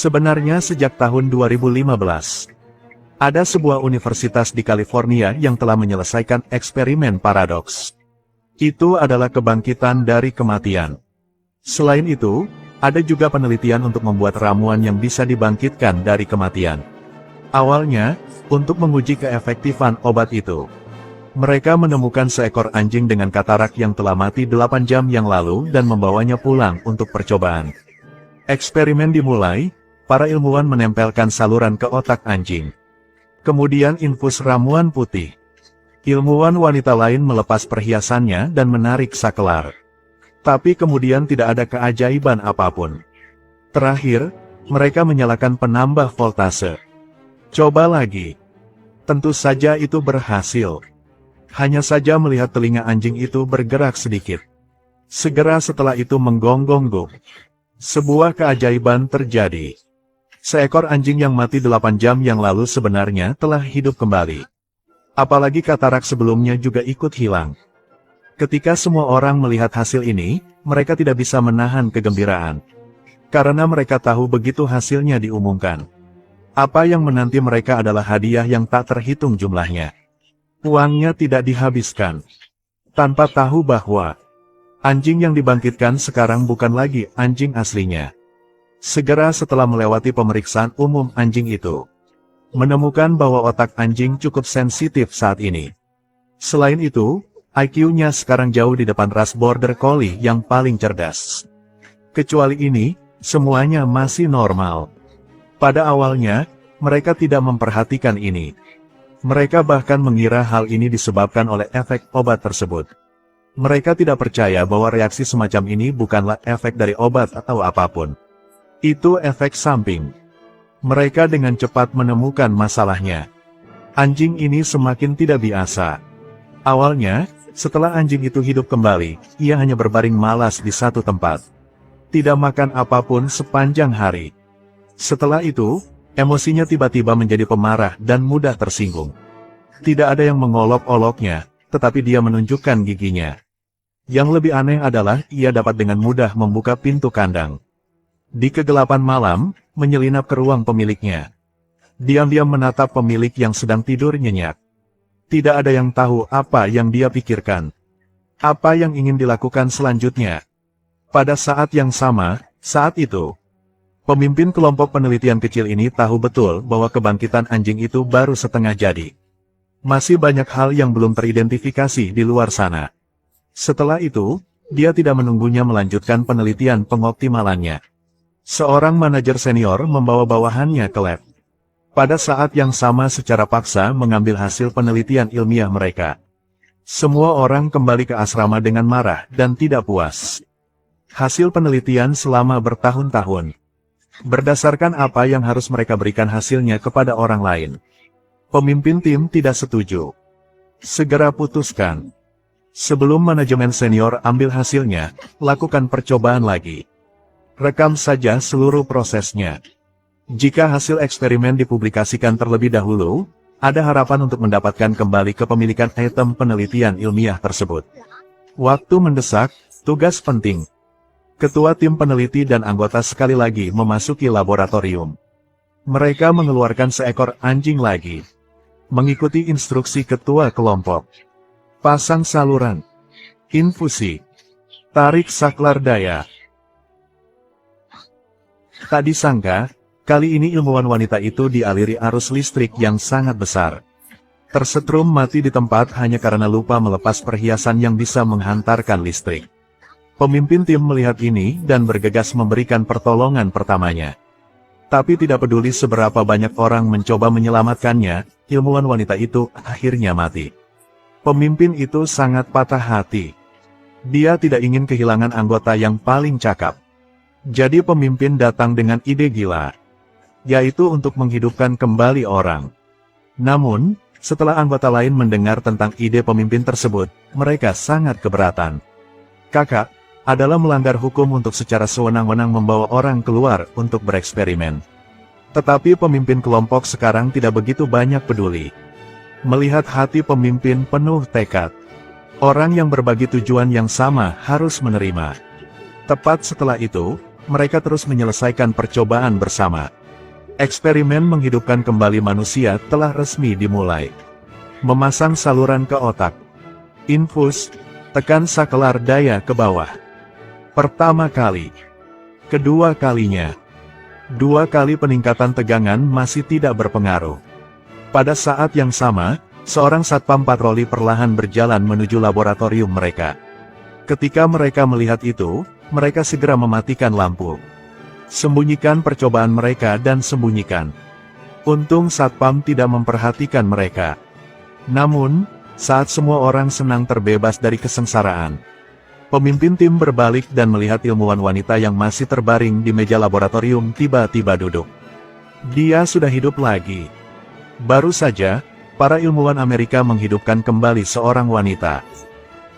Sebenarnya sejak tahun 2015, ada sebuah universitas di California yang telah menyelesaikan eksperimen paradoks. Itu adalah kebangkitan dari kematian. Selain itu, ada juga penelitian untuk membuat ramuan yang bisa dibangkitkan dari kematian. Awalnya, untuk menguji keefektifan obat itu, mereka menemukan seekor anjing dengan katarak yang telah mati 8 jam yang lalu dan membawanya pulang untuk percobaan. Eksperimen dimulai, para ilmuwan menempelkan saluran ke otak anjing. Kemudian infus ramuan putih. Ilmuwan wanita lain melepas perhiasannya dan menarik sakelar. Tapi kemudian tidak ada keajaiban apapun. Terakhir, mereka menyalakan penambah voltase. Coba lagi. Tentu saja itu berhasil. Hanya saja melihat telinga anjing itu bergerak sedikit. Segera setelah itu menggonggong-gong. Sebuah keajaiban terjadi. Seekor anjing yang mati 8 jam yang lalu sebenarnya telah hidup kembali. Apalagi katarak sebelumnya juga ikut hilang. Ketika semua orang melihat hasil ini, mereka tidak bisa menahan kegembiraan. Karena mereka tahu begitu hasilnya diumumkan. Apa yang menanti mereka adalah hadiah yang tak terhitung jumlahnya. Uangnya tidak dihabiskan. Tanpa tahu bahwa anjing yang dibangkitkan sekarang bukan lagi anjing aslinya. Segera setelah melewati pemeriksaan umum anjing itu, menemukan bahwa otak anjing cukup sensitif saat ini. Selain itu, IQ-nya sekarang jauh di depan ras Border Collie yang paling cerdas. Kecuali ini, semuanya masih normal. Pada awalnya, mereka tidak memperhatikan ini. Mereka bahkan mengira hal ini disebabkan oleh efek obat tersebut. Mereka tidak percaya bahwa reaksi semacam ini bukanlah efek dari obat atau apapun. Itu efek samping. Mereka dengan cepat menemukan masalahnya. Anjing ini semakin tidak biasa. Awalnya, setelah anjing itu hidup kembali, ia hanya berbaring malas di satu tempat. Tidak makan apapun sepanjang hari. Setelah itu, emosinya tiba-tiba menjadi pemarah dan mudah tersinggung. Tidak ada yang mengolok-oloknya, tetapi dia menunjukkan giginya. Yang lebih aneh adalah, ia dapat dengan mudah membuka pintu kandang. Di kegelapan malam, menyelinap ke ruang pemiliknya. Diam-diam menatap pemilik yang sedang tidur nyenyak. Tidak ada yang tahu apa yang dia pikirkan. Apa yang ingin dilakukan selanjutnya. Pada saat yang sama, saat itu, pemimpin kelompok penelitian kecil ini tahu betul bahwa kebangkitan anjing itu baru setengah jadi. Masih banyak hal yang belum teridentifikasi di luar sana. Setelah itu, dia tidak menunggunya melanjutkan penelitian pengoptimalannya. Seorang manajer senior membawa bawahannya ke lab. Pada saat yang sama secara paksa mengambil hasil penelitian ilmiah mereka. Semua orang kembali ke asrama dengan marah dan tidak puas. Hasil penelitian selama bertahun-tahun. Berdasarkan apa yang harus mereka berikan hasilnya kepada orang lain. Pemimpin tim tidak setuju. Segera putuskan. Sebelum manajemen senior ambil hasilnya, lakukan percobaan lagi. Rekam saja seluruh prosesnya. Jika hasil eksperimen dipublikasikan terlebih dahulu, ada harapan untuk mendapatkan kembali kepemilikan item penelitian ilmiah tersebut. Waktu mendesak, tugas penting. Ketua tim peneliti dan anggota sekali lagi memasuki laboratorium. Mereka mengeluarkan seekor anjing lagi. Mengikuti instruksi ketua kelompok. Pasang saluran. Infusi. Tarik saklar daya. Tak disangka, kali ini ilmuwan wanita itu dialiri arus listrik yang sangat besar. Tersetrum mati di tempat hanya karena lupa melepas perhiasan yang bisa menghantarkan listrik. Pemimpin tim melihat ini dan bergegas memberikan pertolongan pertamanya. Tapi tidak peduli seberapa banyak orang mencoba menyelamatkannya, ilmuwan wanita itu akhirnya mati. Pemimpin itu sangat patah hati. Dia tidak ingin kehilangan anggota yang paling cakap. Jadi pemimpin datang dengan ide gila, yaitu untuk menghidupkan kembali orang. Namun, setelah anggota lain mendengar tentang ide pemimpin tersebut, mereka sangat keberatan. Kakak, adalah melanggar hukum untuk secara sewenang-wenang membawa orang keluar untuk bereksperimen. Tetapi pemimpin kelompok sekarang tidak begitu banyak peduli. Melihat hati pemimpin penuh tekad. Orang yang berbagi tujuan yang sama harus menerima. Tepat setelah itu, mereka terus menyelesaikan percobaan bersama. Eksperimen menghidupkan kembali manusia telah resmi dimulai. Memasang saluran ke otak. Infus, tekan saklar daya ke bawah. Pertama kali. Kedua kalinya. 2 kali peningkatan tegangan masih tidak berpengaruh. Pada saat yang sama, seorang satpam patroli perlahan berjalan menuju laboratorium mereka. Ketika mereka melihat itu, mereka segera mematikan lampu. Sembunyikan percobaan mereka dan sembunyikan. Untung satpam tidak memperhatikan mereka. Namun, saat semua orang senang terbebas dari kesengsaraan, pemimpin tim berbalik dan melihat ilmuwan wanita yang masih terbaring di meja laboratorium tiba-tiba duduk. Dia sudah hidup lagi. Baru saja, para ilmuwan Amerika menghidupkan kembali seorang wanita.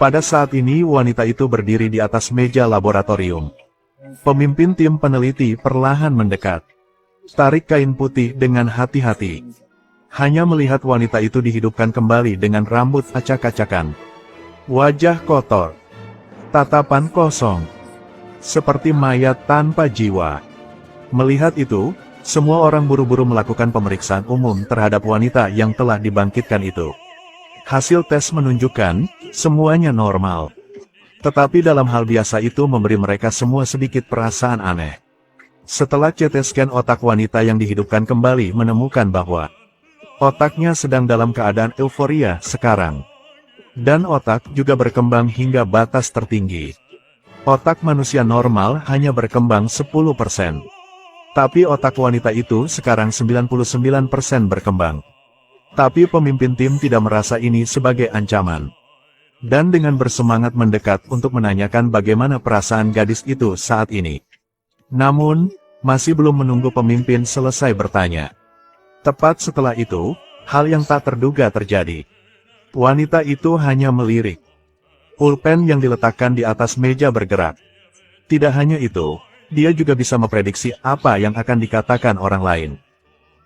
Pada saat ini wanita itu berdiri di atas meja laboratorium. Pemimpin tim peneliti perlahan mendekat. Tarik kain putih dengan hati-hati. Hanya melihat wanita itu dihidupkan kembali dengan rambut acak-acakan. Wajah kotor. Tatapan kosong. Seperti mayat tanpa jiwa. Melihat itu, semua orang buru-buru melakukan pemeriksaan umum terhadap wanita yang telah dibangkitkan itu. Hasil tes menunjukkan, semuanya normal. Tetapi dalam hal biasa itu memberi mereka semua sedikit perasaan aneh. Setelah CT scan otak wanita yang dihidupkan kembali menemukan bahwa otaknya sedang dalam keadaan euforia sekarang. Dan otak juga berkembang hingga batas tertinggi. Otak manusia normal hanya berkembang 10%. Tapi otak wanita itu sekarang 99% berkembang. Tapi pemimpin tim tidak merasa ini sebagai ancaman. Dan dengan bersemangat mendekat untuk menanyakan bagaimana perasaan gadis itu saat ini. Namun, masih belum menunggu pemimpin selesai bertanya. Tepat setelah itu, hal yang tak terduga terjadi. Wanita itu hanya melirik. Pulpen yang diletakkan di atas meja bergerak. Tidak hanya itu, dia juga bisa memprediksi apa yang akan dikatakan orang lain.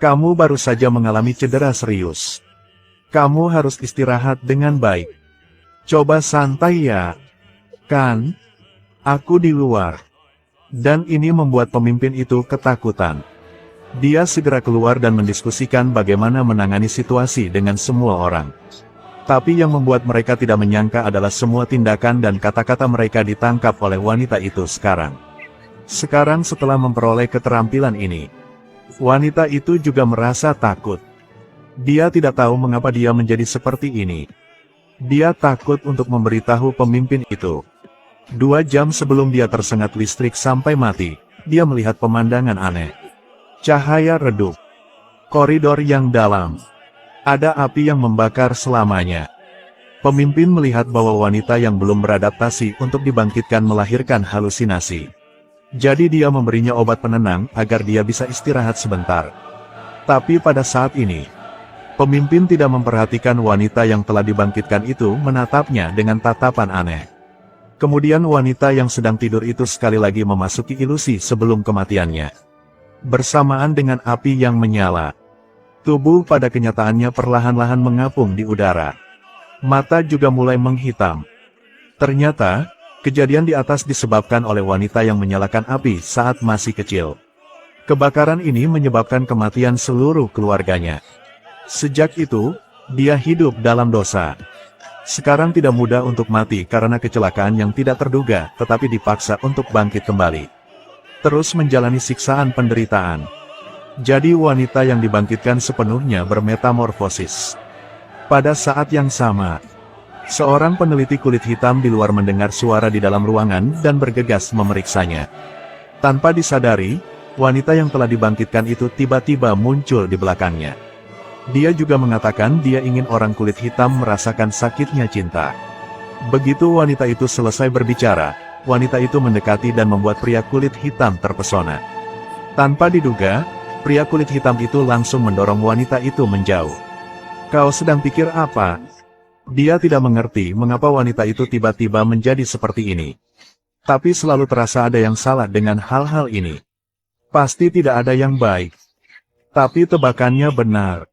Kamu baru saja mengalami cedera serius. Kamu harus istirahat dengan baik. Coba santai ya. Kan? Aku di luar. Dan ini membuat pemimpin itu ketakutan. Dia segera keluar dan mendiskusikan bagaimana menangani situasi dengan semua orang. Tapi yang membuat mereka tidak menyangka adalah semua tindakan dan kata-kata mereka ditangkap oleh wanita itu sekarang. Sekarang setelah memperoleh keterampilan ini, wanita itu juga merasa takut. Dia tidak tahu mengapa dia menjadi seperti ini. Dia takut untuk memberitahu pemimpin itu. 2 jam sebelum dia tersengat listrik sampai mati, dia melihat pemandangan aneh. Cahaya redup. Koridor yang dalam. Ada api yang membakar selamanya. Pemimpin melihat bahwa wanita yang belum beradaptasi untuk dibangkitkan melahirkan halusinasi. Jadi dia memberinya obat penenang agar dia bisa istirahat sebentar. Tapi pada saat ini, pemimpin tidak memperhatikan wanita yang telah dibangkitkan itu menatapnya dengan tatapan aneh. Kemudian wanita yang sedang tidur itu sekali lagi memasuki ilusi sebelum kematiannya. Bersamaan dengan api yang menyala, tubuh pada kenyataannya perlahan-lahan mengapung di udara. Mata juga mulai menghitam. Ternyata, kejadian di atas disebabkan oleh wanita yang menyalakan api saat masih kecil. Kebakaran ini menyebabkan kematian seluruh keluarganya. Sejak itu, dia hidup dalam dosa. Sekarang tidak mudah untuk mati karena kecelakaan yang tidak terduga, tetapi dipaksa untuk bangkit kembali. Terus menjalani siksaan penderitaan. Jadi wanita yang dibangkitkan sepenuhnya bermetamorfosis. Pada saat yang sama, seorang peneliti kulit hitam di luar mendengar suara di dalam ruangan dan bergegas memeriksanya. Tanpa disadari, wanita yang telah dibangkitkan itu tiba-tiba muncul di belakangnya. Dia juga mengatakan dia ingin orang kulit hitam merasakan sakitnya cinta. Begitu wanita itu selesai berbicara, wanita itu mendekati dan membuat pria kulit hitam terpesona. Tanpa diduga, pria kulit hitam itu langsung mendorong wanita itu menjauh. Kau sedang pikir apa? Dia tidak mengerti mengapa wanita itu tiba-tiba menjadi seperti ini. Tapi selalu terasa ada yang salah dengan hal-hal ini. Pasti tidak ada yang baik. Tapi tebakannya benar.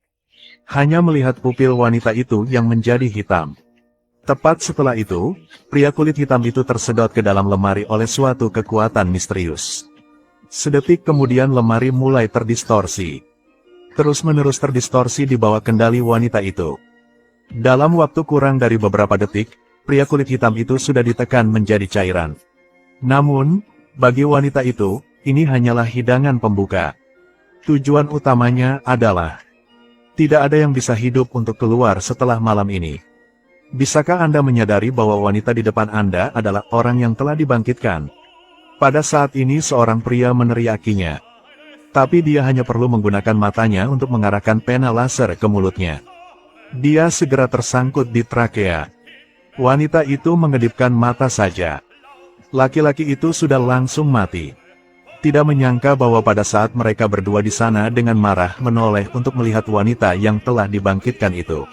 Hanya melihat pupil wanita itu yang menjadi hitam. Tepat setelah itu, pria kulit hitam itu tersedot ke dalam lemari oleh suatu kekuatan misterius. Sedetik kemudian lemari mulai terdistorsi. Terus-menerus terdistorsi di bawah kendali wanita itu. Dalam waktu kurang dari beberapa detik, pria kulit hitam itu sudah ditekan menjadi cairan. Namun, bagi wanita itu, ini hanyalah hidangan pembuka. Tujuan utamanya adalah, tidak ada yang bisa hidup untuk keluar setelah malam ini. Bisakah Anda menyadari bahwa wanita di depan Anda adalah orang yang telah dibangkitkan? Pada saat ini seorang pria meneriakinya. Tapi dia hanya perlu menggunakan matanya untuk mengarahkan pena laser ke mulutnya. Dia segera tersangkut di trakea. Wanita itu mengedipkan mata saja. Laki-laki itu sudah langsung mati. Tidak menyangka bahwa pada saat mereka berdua di sana dengan marah menoleh untuk melihat wanita yang telah dibangkitkan itu.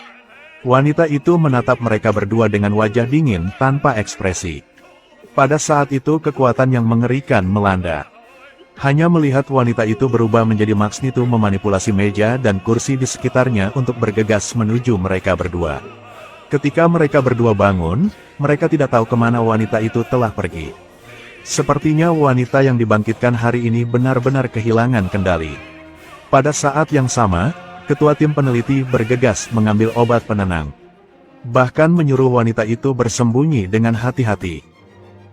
Wanita itu menatap mereka berdua dengan wajah dingin tanpa ekspresi. Pada saat itu kekuatan yang mengerikan melanda. Hanya melihat wanita itu berubah menjadi Magneto memanipulasi meja dan kursi di sekitarnya untuk bergegas menuju mereka berdua. Ketika mereka berdua bangun, mereka tidak tahu kemana wanita itu telah pergi. Sepertinya wanita yang dibangkitkan hari ini benar-benar kehilangan kendali. Pada saat yang sama, ketua tim peneliti bergegas mengambil obat penenang. Bahkan menyuruh wanita itu bersembunyi dengan hati-hati.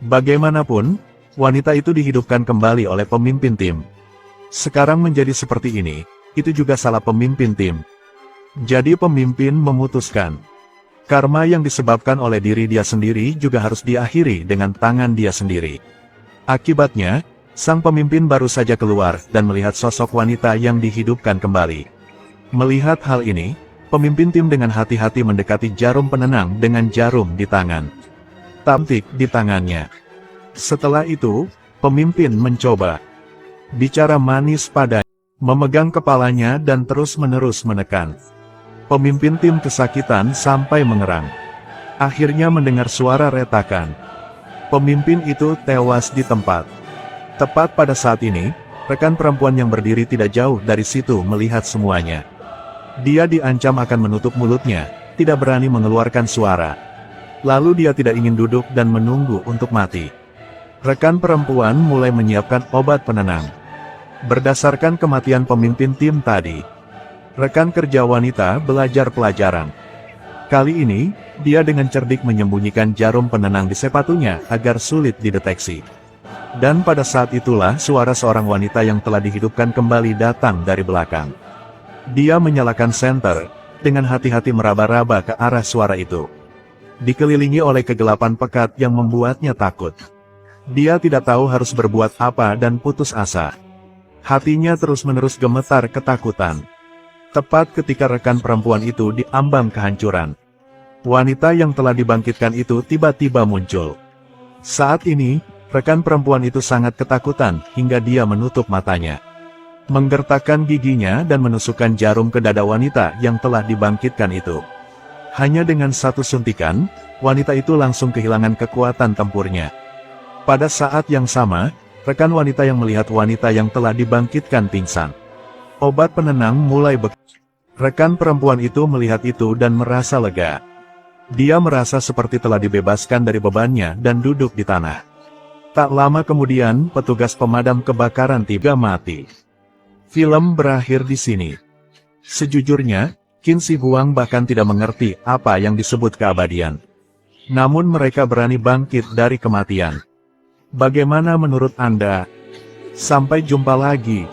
Bagaimanapun, wanita itu dihidupkan kembali oleh pemimpin tim. Sekarang menjadi seperti ini, itu juga salah pemimpin tim. Jadi pemimpin memutuskan. Karma yang disebabkan oleh diri dia sendiri juga harus diakhiri dengan tangan dia sendiri. Akibatnya, sang pemimpin baru saja keluar dan melihat sosok wanita yang dihidupkan kembali. Melihat hal ini, pemimpin tim dengan hati-hati mendekati jarum penenang dengan jarum di tangan. Tampik di tangannya. Setelah itu, pemimpin mencoba bicara manis padanya, memegang kepalanya dan terus-menerus menekan. Pemimpin tim kesakitan sampai mengerang. Akhirnya mendengar suara retakan. Pemimpin itu tewas di tempat. Tepat pada saat ini, rekan perempuan yang berdiri tidak jauh dari situ melihat semuanya. Dia diancam akan menutup mulutnya, tidak berani mengeluarkan suara. Lalu dia tidak ingin duduk dan menunggu untuk mati. Rekan perempuan mulai menyiapkan obat penenang. Berdasarkan kematian pemimpin tim tadi, rekan kerja wanita belajar pelajaran. Kali ini, dia dengan cerdik menyembunyikan jarum penenang di sepatunya agar sulit dideteksi. Dan pada saat itulah suara seorang wanita yang telah dihidupkan kembali datang dari belakang. Dia menyalakan senter, dengan hati-hati meraba-raba ke arah suara itu. Dikelilingi oleh kegelapan pekat yang membuatnya takut. Dia tidak tahu harus berbuat apa dan putus asa. Hatinya terus-menerus gemetar ketakutan. Tepat ketika rekan perempuan itu diambang kehancuran. Wanita yang telah dibangkitkan itu tiba-tiba muncul. Saat ini, rekan perempuan itu sangat ketakutan hingga dia menutup matanya. Menggertakkan giginya dan menusukkan jarum ke dada wanita yang telah dibangkitkan itu. Hanya dengan satu suntikan, wanita itu langsung kehilangan kekuatan tempurnya. Pada saat yang sama, rekan wanita yang melihat wanita yang telah dibangkitkan pingsan. Obat penenang mulai bekerja. Rekan perempuan itu melihat itu dan merasa lega. Dia merasa seperti telah dibebaskan dari bebannya dan duduk di tanah. Tak lama kemudian, petugas pemadam kebakaran tiba mati. Film berakhir di sini. Sejujurnya, Qin Shi Huang bahkan tidak mengerti apa yang disebut keabadian. Namun mereka berani bangkit dari kematian. Bagaimana menurut Anda? Sampai jumpa lagi.